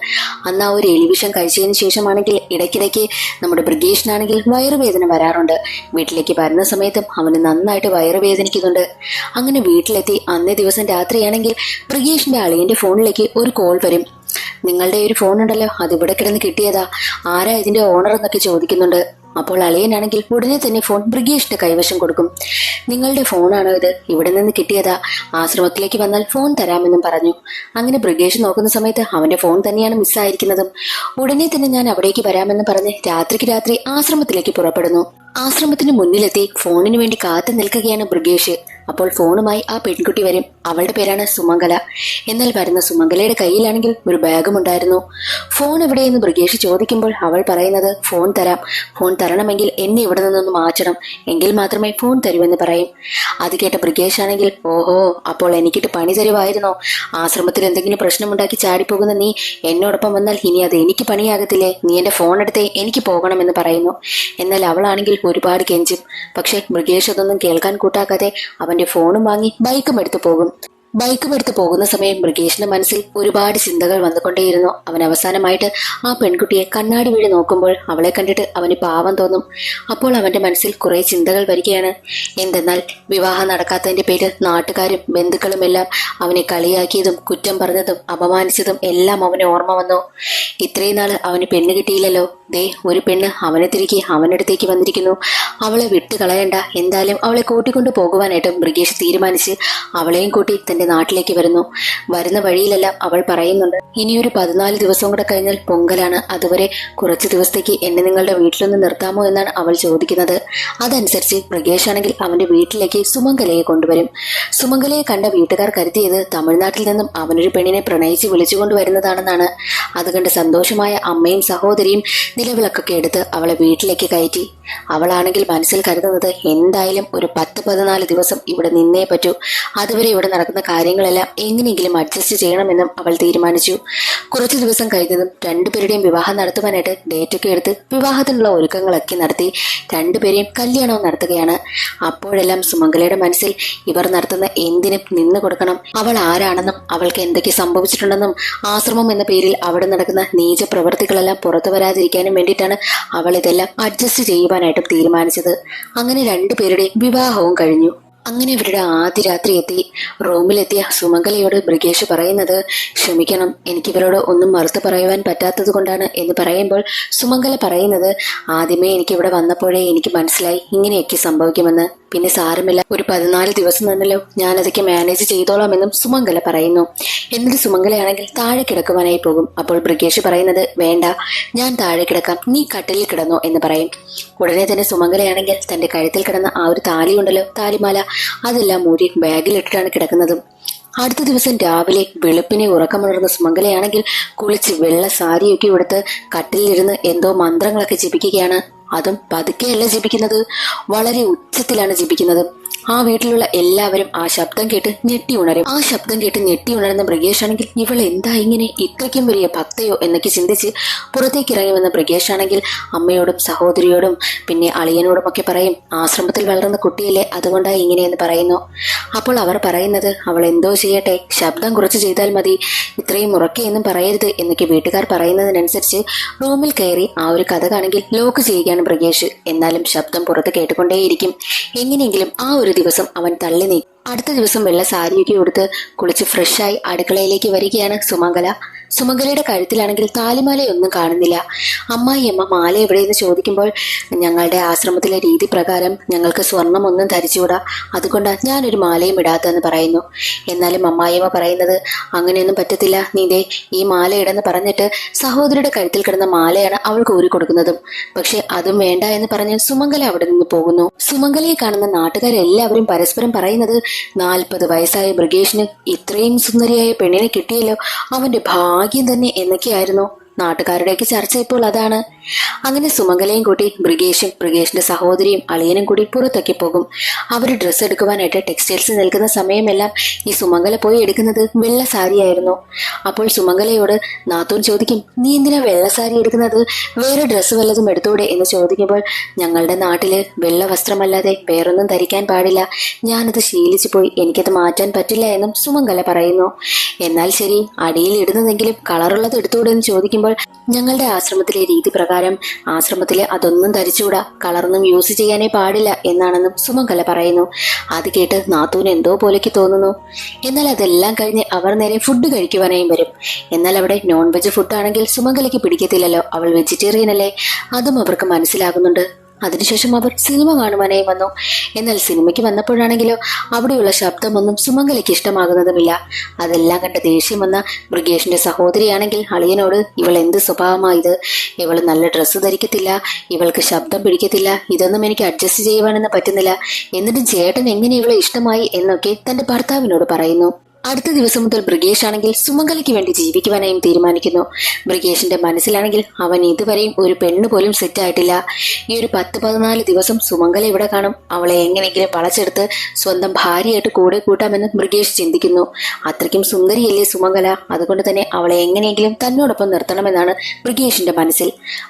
അന്ന് ആ ഒരു എലിവിഷൻ കഴിച്ചതിന് ശേഷമാണെങ്കിൽ ഇടയ്ക്കിടയ്ക്ക് നമ്മുടെ ബ്രിഗേഷിനാണെങ്കിൽ വയറുവേദന വരാറുണ്ട്. വീട്ടിലേക്ക് വരുന്ന സമയത്തും അവന് നന്നായിട്ട് വയറുവേദനിക്കുന്നുണ്ട്. അങ്ങനെ വീട്ടിലെത്തി അന്നേ ദിവസം രാത്രിയാണെങ്കിൽ ബ്രിഗേഷിന്റെ അളിയന്റെ ഫോണിലേക്ക് ഒരു കോൾ വരും. നിങ്ങളുടെ ഒരു ഫോൺ ഉണ്ടല്ലോ, അതിവിടെ കിടന്ന് കിട്ടിയതാ, ആരാ ഇതിന്റെ ഓണർ എന്നൊക്കെ ചോദിക്കുന്നുണ്ട്. അപ്പോൾ അളിയനാണെങ്കിൽ ഉടനെ തന്നെ ഫോൺ ബ്രിഗേഷിന്റെ കൈവശം കൊടുക്കും. നിങ്ങളുടെ ഫോണാണോ ഇത്? ഇവിടെ നിന്ന് കിട്ടിയതാ, ആശ്രമത്തിലേക്ക് വന്നാൽ ഫോൺ തരാമെന്നും പറഞ്ഞു. അങ്ങനെ ബ്രിഗേഷ് നോക്കുന്ന സമയത്ത് അവന്റെ ഫോൺ തന്നെയാണ് മിസ്സായിരിക്കുന്നതും. ഉടനെ തന്നെ ഞാൻ അവിടേക്ക് വരാമെന്ന് പറഞ്ഞ് രാത്രിക്ക് രാത്രി ആശ്രമത്തിലേക്ക് പുറപ്പെടുന്നു. ആശ്രമത്തിന് മുന്നിലെത്തി ഫോണിന് വേണ്ടി കാത്തു നിൽക്കുകയാണ് ബ്രിഗേഷ്. അപ്പോൾ ഫോണുമായി ആ പെൺകുട്ടി വരും. അവളുടെ പേരാണ് സുമംഗല. എന്നാൽ വരുന്ന സുമംഗലയുടെ കയ്യിലാണെങ്കിൽ ഒരു ബാഗും ഉണ്ടായിരുന്നു. ഫോൺ എവിടെയെന്ന് ബ്രിഗേഷ് ചോദിക്കുമ്പോൾ അവൾ പറയുന്നത് ഫോൺ തരാം, ഫോൺ തരണമെങ്കിൽ എന്നെ ഇവിടെ നിന്നൊന്ന് മാറ്റണം, എങ്കിൽ മാത്രമേ ഫോൺ തരുമെന്ന് പറയും. അത് കേട്ട ബ്രിഗേഷ് ആണെങ്കിൽ ഓഹോ, അപ്പോൾ എനിക്കിട്ട് പണി തരുമായിരുന്നോ? ആശ്രമത്തിൽ എന്തെങ്കിലും പ്രശ്നമുണ്ടാക്കി ചാടിപ്പോകുന്ന നീ എന്നോടൊപ്പം വന്നാൽ ഇനി അത് എനിക്ക് പണിയാകത്തില്ലേ? നീ എന്റെ ഫോൺ എടുത്തേ, എനിക്ക് പോകണമെന്ന് പറയുന്നു. എന്നാൽ അവളാണെങ്കിൽ ഒരുപാട് കെഞ്ചും. പക്ഷെ ബ്രിഗേഷ് അതൊന്നും കേൾക്കാൻ കൂട്ടാക്കാതെ അവന്റെ ഫോണും വാങ്ങി ബൈക്കും എടുത്തു പോകും. ബൈക്കും എടുത്ത് പോകുന്ന സമയം ബ്രിഗേഷിന്റെ മനസ്സിൽ ഒരുപാട് ചിന്തകൾ വന്നുകൊണ്ടേയിരുന്നു. അവൻ അവസാനമായിട്ട് ആ പെൺകുട്ടിയെ കണ്ണാടി വഴി നോക്കുമ്പോൾ അവളെ കണ്ടിട്ട് അവന് പാവം തോന്നും. അപ്പോൾ അവന്റെ മനസ്സിൽ കുറെ ചിന്തകൾ വരികയാണ്. എന്തെന്നാൽ വിവാഹം നടക്കാത്തതിന്റെ പേരിൽ നാട്ടുകാരും ബന്ധുക്കളും എല്ലാം അവനെ കളിയാക്കിയതും കുറ്റം പറഞ്ഞതും അപമാനിച്ചതും എല്ലാം അവന് ഓർമ്മ വന്നു. ഇത്രയും നാള് അവന് പെണ്ണ് കിട്ടിയില്ലല്ലോ. ദേ, ഒരു പെണ്ണ് അവനെ തിരികെ അവനടുത്തേക്ക് വന്നിരിക്കുന്നു. അവളെ വിട്ടു കളയണ്ട, എന്തായാലും അവളെ കൂട്ടിക്കൊണ്ടു പോകുവാനായിട്ട് ബ്രിഗേഷ് തീരുമാനിച്ച് അവളെയും കൂട്ടി തന്റെ നാട്ടിലേക്ക് വരുന്നു. വരുന്ന വഴിയിലെല്ലാം അവൾ പറയുന്നുണ്ട്, ഇനിയൊരു 14 ദിവസം കൂടെ കഴിഞ്ഞാൽ പൊങ്കലാണ്, അതുവരെ കുറച്ച് ദിവസത്തേക്ക് എന്നെ നിങ്ങളുടെ വീട്ടിലൊന്ന് നിർത്താമോ എന്നാണ് അവൾ ചോദിക്കുന്നത്. അതനുസരിച്ച് ബ്രിഗേഷ് ആണെങ്കിൽ അവന്റെ വീട്ടിലേക്ക് സുമംഗലയെ കൊണ്ടുവരും. സുമംഗലയെ കണ്ട വീട്ടുകാർ കരുതിയത് തമിഴ്നാട്ടിൽ നിന്നും അവനൊരു പെണ്ണിനെ പ്രണയിച്ച് വിളിച്ചുകൊണ്ട് വരുന്നതാണെന്നാണ്. അതുകണ്ട് സന്തോഷമായ അമ്മയും സഹോദരിയും നിലവിളക്കൊക്കെ എടുത്ത് അവളെ വീട്ടിലേക്ക് കയറ്റി. അവളാണെങ്കിൽ മനസ്സിൽ കരുതുന്നത് എന്തായാലും ഒരു 10-14 ദിവസം ഇവിടെ നിന്നേ പറ്റൂ, അതുവരെ ഇവിടെ നടക്കുന്ന കാര്യങ്ങളെല്ലാം എങ്ങനെയെങ്കിലും അഡ്ജസ്റ്റ് ചെയ്യണമെന്നും അവൾ തീരുമാനിച്ചു. കുറച്ചു ദിവസം കഴിഞ്ഞതും രണ്ടുപേരുടെയും വിവാഹം നടത്തുവാനായിട്ട് ഡേറ്റൊക്കെ എടുത്ത് വിവാഹത്തിനുള്ള ഒരുക്കങ്ങളൊക്കെ നടത്തി രണ്ടുപേരെയും കല്യാണവും നടത്തുകയാണ്. അപ്പോഴെല്ലാം സുമംഗലയുടെ മനസ്സിൽ ഇവർ നടത്തുന്ന എന്തിനും നിന്നു കൊടുക്കണം, അവൾ ആരാണെന്നും അവൾക്ക് എന്തൊക്കെ സംഭവിച്ചിട്ടുണ്ടെന്നും ആശ്രമം എന്ന പേരിൽ അവിടെ നടക്കുന്ന നീച പ്രവൃത്തികളെല്ലാം പുറത്തു വരാതിരിക്കാനും വേണ്ടിയിട്ടാണ് അവൾ ഇതെല്ലാം അഡ്ജസ്റ്റ് ചെയ്യുവാനായിട്ടും തീരുമാനിച്ചത്. അങ്ങനെ രണ്ടുപേരുടെയും വിവാഹവും കഴിഞ്ഞു. അങ്ങനെ ഇവരുടെ ആദ്യ രാത്രി എത്തി. റൂമിലെത്തിയ സുമംഗലയോട് ബ്രിഗേഷ് പറയുന്നത്, ക്ഷമിക്കണം, എനിക്കിവരോട് ഒന്നും മറുത്ത് പറയുവാൻ പറ്റാത്തത് കൊണ്ടാണ് എന്ന് പറയുമ്പോൾ സുമംഗല പറയുന്നത്, ആദ്യമേ എനിക്കിവിടെ വന്നപ്പോഴേ എനിക്ക് മനസ്സിലായി ഇങ്ങനെയൊക്കെ സംഭവിക്കുമെന്ന്. പിന്നെ സാരമില്ല, ഒരു 14 ദിവസം നിന്നല്ലോ, ഞാനതൊക്കെ മാനേജ് ചെയ്തോളാമെന്നും സുമംഗല പറയുന്നു. എന്നിട്ട് സുമംഗലയാണെങ്കിൽ താഴെ കിടക്കുവാനായി പോകും. അപ്പോൾ ബ്രിഗേഷ് പറയുന്നത്, വേണ്ട, ഞാൻ താഴെ കിടക്കാം, നീ കട്ടിലിൽ കിടന്നോ എന്ന് പറയും. ഉടനെ തന്നെ സുമംഗലയാണെങ്കിൽ തന്റെ കഴുത്തിൽ കിടന്ന ആ ഒരു താലിയുണ്ടല്ലോ, താലിമാല, അതെല്ലാം മൂടി ബാഗിലിട്ടിട്ടാണ് കിടക്കുന്നതും. അടുത്ത ദിവസം രാവിലെ വെളുപ്പിനെ ഉറക്കമുണർന്ന സുമംഗലയാണെങ്കിൽ കുളിച്ച് വെള്ള സാരിയൊക്കെ ഉടുത്ത് കട്ടിലിരുന്ന് എന്തോ മന്ത്രങ്ങളൊക്കെ ജപിക്കുകയാണ്. അതും പതുക്കെയല്ല ജപിക്കുന്നത്, വളരെ ഉച്ചത്തിലാണ് ജപിക്കുന്നത്. ആ വീട്ടിലുള്ള എല്ലാവരും ആ ശബ്ദം കേട്ട് ഞെട്ടി ഉണരും. ആ ശബ്ദം കേട്ട് ഞെട്ടി ഉണർന്ന ബ്രിഗേഷ് ആണെങ്കിൽ ഇവൾ എന്താ ഇങ്ങനെ, ഇത്രയ്ക്കും വലിയ ഭക്തയോ എന്നൊക്കെ ചിന്തിച്ച് പുറത്തേക്ക് ഇറങ്ങി വന്ന ബ്രിഗേഷ് ആണെങ്കിൽ അമ്മയോടും സഹോദരിയോടും പിന്നെ അളിയനോടും ഒക്കെ പറയും, ആശ്രമത്തിൽ വളർന്ന കുട്ടിയല്ലേ, അതുകൊണ്ടായി ഇങ്ങനെയെന്ന് പറയുന്നു. അപ്പോൾ അവർ പറയുന്നത്, അവൾ എന്തോ ചെയ്യട്ടെ, ശബ്ദം കുറച്ച് ചെയ്താൽ മതി, ഇത്രയും ഉറക്കെയൊന്നും പറയരുത് എന്നൊക്കെ വീട്ടുകാർ പറയുന്നതിനനുസരിച്ച് റൂമിൽ കയറി ആ ഒരു കഥകാണെങ്കിൽ ലോക്ക് ചെയ്യുകയാണ് ബ്രിഗേഷ്. എന്നാലും ശബ്ദം പുറത്ത് കേട്ടുകൊണ്ടേയിരിക്കും. എങ്ങനെയെങ്കിലും ആ ഒരു ദിവസം അവൻ തള്ളി നീക്കി. അടുത്ത ദിവസം വെള്ള സാരിയൊക്കെ ഉടുത്ത് കുളിച്ച് ഫ്രഷായി അടുക്കളയിലേക്ക് വരികയാണ് സുമംഗല. സുമംഗലയുടെ കഴുത്തിലാണെങ്കിൽ താലിമാലയൊന്നും കാണുന്നില്ല. അമ്മായിയമ്മ മാല എവിടെയെന്ന് ചോദിക്കുമ്പോൾ, ഞങ്ങളുടെ ആശ്രമത്തിലെ രീതി പ്രകാരം ഞങ്ങൾക്ക് സ്വർണമൊന്നും ധരിച്ചുകൂടാ, അതുകൊണ്ടാണ് ഞാനൊരു മാലയും ഇടാത്തതെന്ന് പറയുന്നു. എന്നാലും അമ്മായിയമ്മ പറയുന്നത്, അങ്ങനെയൊന്നും പറ്റത്തില്ല, നീതേ ഈ മാല ഇടെന്ന് പറഞ്ഞിട്ട് സഹോദരിയുടെ കഴുത്തിൽ കിടന്ന മാലയാണ് അവൾക്ക് ഊരി കൊടുക്കുന്നതും. പക്ഷെ അതും വേണ്ട എന്ന് പറഞ്ഞ് സുമംഗല അവിടെ നിന്ന് പോകുന്നു. സുമംഗലയെ കാണുന്ന നാട്ടുകാരെല്ലാവരും പരസ്പരം പറയുന്നത്, 40 വയസ്സായ ബ്രിഗേഷിന് ഇത്രയും സുന്ദരിയായ പെണ്ണിനെ കിട്ടിയല്ലോ, അവന്റെ ഭാഗ്യം തന്നെ എന്നൊക്കെയായിരുന്നു നാട്ടുകാരുടെയൊക്കെ ചർച്ച. ഇപ്പോൾ അതാണ്. അങ്ങനെ സുമംഗലയും കൂട്ടി ബ്രിഗേഷിന്റെ സഹോദരിയും അളിയനും കൂടി പുറത്തൊക്കെ പോകും. അവർ ഡ്രസ്സ് എടുക്കുവാനായിട്ട് ടെക്സ്റ്റൈൽസ് നിൽക്കുന്ന സമയമെല്ലാം ഈ സുമംഗല പോയി എടുക്കുന്നത് വെള്ള സാരിയായിരുന്നു. അപ്പോൾ സുമംഗലയോട് നാത്തൂൻ ചോദിക്കും, നീ എന്തിനാ വെള്ള സാരി എടുക്കുന്നത്, വേറെ ഡ്രസ്സ് വല്ലതും എടുത്തൂടെ എന്ന് ചോദിക്കുമ്പോൾ, ഞങ്ങളുടെ നാട്ടില് വെള്ള വസ്ത്രമല്ലാതെ വേറൊന്നും ധരിക്കാൻ പാടില്ല, ഞാനത് ശീലിച്ചു പോയി, എനിക്കത് മാറ്റാൻ പറ്റില്ല എന്നും സുമംഗല പറയുന്നു. എന്നാൽ ശരി, അടിയിൽ ഇടുന്നതെങ്കിലും കളറുള്ളത് എടുത്തൂടെ എന്ന് ചോദിക്കുമ്പോൾ, ഞങ്ങളുടെ ആശ്രമത്തിലെ രീതി പ്രകാരം ആശ്രമത്തിലെ അതൊന്നും ധരിച്ചുകൂടാ, കളറൊന്നും യൂസ് ചെയ്യാനേ പാടില്ല എന്നാണെന്നും സുമംഗല പറയുന്നു. അത് കേട്ട് നാത്തൂന് എന്തോ പോലെക്ക് തോന്നുന്നു. എന്നാൽ അതെല്ലാം കഴിഞ്ഞ് അവർ നേരെ ഫുഡ് കഴിക്കുവാനായും വരും. എന്നാൽ അവിടെ നോൺ വെജ് ഫുഡ് ആണെങ്കിൽ സുമംഗലയ്ക്ക് പിടിക്കത്തില്ലല്ലോ, അവൾ വെജിറ്റേറിയൻ അല്ലേ, അതും അവർക്ക് മനസ്സിലാകുന്നുണ്ട്. അതിനുശേഷം അവർ സിനിമ കാണുവാനായി വന്നു. എന്നാൽ സിനിമയ്ക്ക് വന്നപ്പോഴാണെങ്കിലോ അവിടെയുള്ള ശബ്ദമൊന്നും സുമംഗലയ്ക്ക് ഇഷ്ടമാകുന്നതുമില്ല. അതെല്ലാം കണ്ട് ദേഷ്യം വന്ന ബ്രിഗേഷിന്റെ സഹോദരിയാണെങ്കിൽ അളിയനോട്, ഇവൾ എന്ത് സ്വഭാവമായത്, ഇവൾ നല്ല ഡ്രസ്സ് ധരിക്കത്തില്ല, ഇവൾക്ക് ശബ്ദം പിടിക്കത്തില്ല, ഇതൊന്നും എനിക്ക് അഡ്ജസ്റ്റ് ചെയ്യുവാനൊന്നും പറ്റുന്നില്ല, എന്നിട്ടും ചേട്ടൻ എങ്ങനെ ഇവളെ ഇഷ്ടമായി എന്നൊക്കെ തന്റെ ഭർത്താവിനോട് പറയുന്നു. അടുത്ത ദിവസം മുതൽ ബ്രിഗേഷ് ആണെങ്കിൽ സുമംഗലയ്ക്ക് വേണ്ടി ജീവിക്കുവാനായും തീരുമാനിക്കുന്നു. ബ്രിഗേഷിന്റെ മനസ്സിലാണെങ്കിൽ അവൻ ഇതുവരെയും ഒരു പെണ്ണ് പോലും സെറ്റായിട്ടില്ല. ഈ ഒരു 10-14 ദിവസം സുമംഗല ഇവിടെ കാണും. അവളെ എങ്ങനെയെങ്കിലും വളച്ചെടുത്ത് സ്വന്തം ഭാര്യയായിട്ട് കൂടെ കൂട്ടാമെന്ന് ബ്രിഗേഷ് ചിന്തിക്കുന്നു. അത്രയ്ക്കും സുന്ദരിയല്ലേ സുമംഗല, അതുകൊണ്ട് തന്നെ അവളെ എങ്ങനെയെങ്കിലും തന്നോടൊപ്പം നിർത്തണമെന്നാണ് ബ്രിഗേഷിന്റെ മനസ്സിൽ.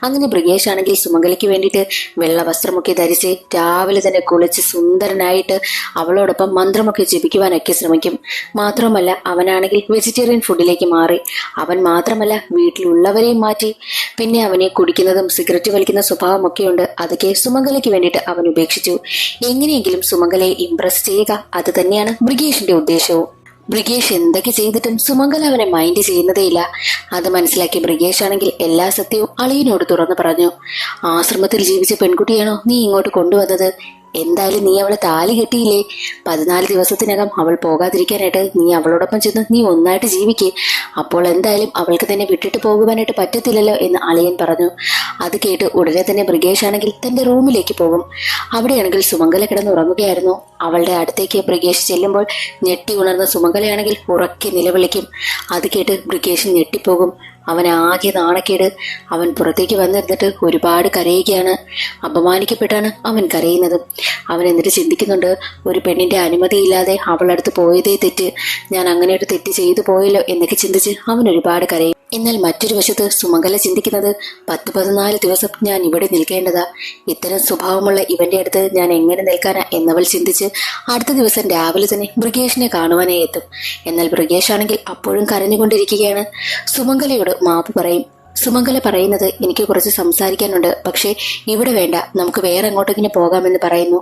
അങ്ങനെ ബ്രിഗേഷ് ആണെങ്കിൽ സുമംഗലയ്ക്ക് വേണ്ടിയിട്ട് വെള്ള വസ്ത്രമൊക്കെ ധരിച്ച് രാവിലെ തന്നെ കുളിച്ച് സുന്ദരനായിട്ട് അവളോടൊപ്പം മന്ത്രമൊക്കെ ജപിക്കുവാനൊക്കെ ശ്രമിക്കും. മാത്രമല്ല അവനാണെങ്കിൽ വെജിറ്റേറിയൻ ഫുഡിലേക്ക് മാറി. അവൻ മാത്രമല്ല വീട്ടിലുള്ളവരെയും മാറ്റി. പിന്നെ അവനെ കുടിക്കുന്നതും സിഗരറ്റ് വലിക്കുന്ന സ്വഭാവമൊക്കെയുണ്ട്. അതൊക്കെ സുമംഗലയ്ക്ക് വേണ്ടിയിട്ട് അവൻ ഉപേക്ഷിച്ചു. എങ്ങനെയെങ്കിലും സുമംഗലയെ ഇംപ്രസ് ചെയ്യുക, അത് തന്നെയാണ് ബ്രിഗേഷിന്റെ ഉദ്ദേശവും. ബ്രിഗേഷ് എന്തൊക്കെ ചെയ്തിട്ടും സുമംഗല അവനെ മൈൻഡ് ചെയ്യുന്നതേയില്ല. അത് മനസ്സിലാക്കി ബ്രിഗേഷ് ആണെങ്കിൽ എല്ലാ സത്യവും അളിയനോട് തുറന്നു പറഞ്ഞു. ആശ്രമത്തിൽ ജീവിച്ച പെൺകുട്ടിയാണോ നീ ഇങ്ങോട്ട് കൊണ്ടുവന്നത്? എന്തായാലും നീ അവളെ താലി കെട്ടിയില്ലേ? 14 ദിവസത്തിനകം അവൾ പോകാതിരിക്കാനായിട്ട് നീ അവളോടൊപ്പം ചെന്ന് നീ ഒന്നായിട്ട് ജീവിക്കേ. അപ്പോൾ എന്തായാലും അവൾക്ക് തന്നെ വിട്ടിട്ട് പോകുവാനായിട്ട് പറ്റത്തില്ലല്ലോ എന്ന് അളിയൻ പറഞ്ഞു. അത് കേട്ട് ഉടനെ തന്നെ ബ്രിഗേഷ് ആണെങ്കിൽ തന്റെ റൂമിലേക്ക് പോകും. അവിടെയാണെങ്കിൽ സുമംഗല കിടന്നുറങ്ങുകയായിരുന്നു. അവളുടെ അടുത്തേക്ക് ബ്രിഗേഷ് ചെല്ലുമ്പോൾ ഞെട്ടി ഉണർന്ന സുമംഗലയാണെങ്കിൽ ഉറക്കെ നിലവിളിക്കും. അത് കേട്ട് ബ്രിഗേഷ് ഞെട്ടിപ്പോകും. അവൻ ആകെ നാണക്കേട്. അവൻ പുറത്തേക്ക് വന്നിരുന്നിട്ട് ഒരുപാട് കരയുകയാണ്. അപമാനിക്കപ്പെട്ടാണ് അവൻ കരയുന്നത്. അവൻ എന്നിട്ട് ചിന്തിക്കുന്നുണ്ട്, ഒരു പെണ്ണിന്റെ അനുമതിയില്ലാതെ അവളടുത്ത് പോയതേ തെറ്റ്, ഞാൻ അങ്ങനെ ഒരു തെറ്റ് ചെയ്തു പോയല്ലോ എന്നൊക്കെ ചിന്തിച്ച് അവൻ ഒരുപാട് കരയും. എന്നാൽ മറ്റൊരു വശത്ത് സുമംഗല ചിന്തിക്കുന്നത്, 10-14 ദിവസം ഞാൻ ഇവിടെ നിൽക്കേണ്ടതാ, ഇത്തരം സ്വഭാവമുള്ള ഇവന്റെ അടുത്ത് ഞാൻ എങ്ങനെ നിൽക്കാനാ എന്നവൾ ചിന്തിച്ച് അടുത്ത ദിവസം രാവിലെ തന്നെ ബ്രിഗേഷിനെ കാണുവാനായി എത്തും. എന്നാൽ ബ്രിഗേഷ് ആണെങ്കിൽ അപ്പോഴും കരഞ്ഞുകൊണ്ടിരിക്കുകയാണ്. സുമംഗലയോട് മാപ്പ് പറയും. സുമംഗല പറയുന്നത്, എനിക്ക് കുറച്ച് സംസാരിക്കാനുണ്ട്, പക്ഷേ ഇവിടെ വേണ്ട, നമുക്ക് വേറെ എങ്ങോട്ടെങ്കിലും പോകാമെന്ന് പറയുന്നു.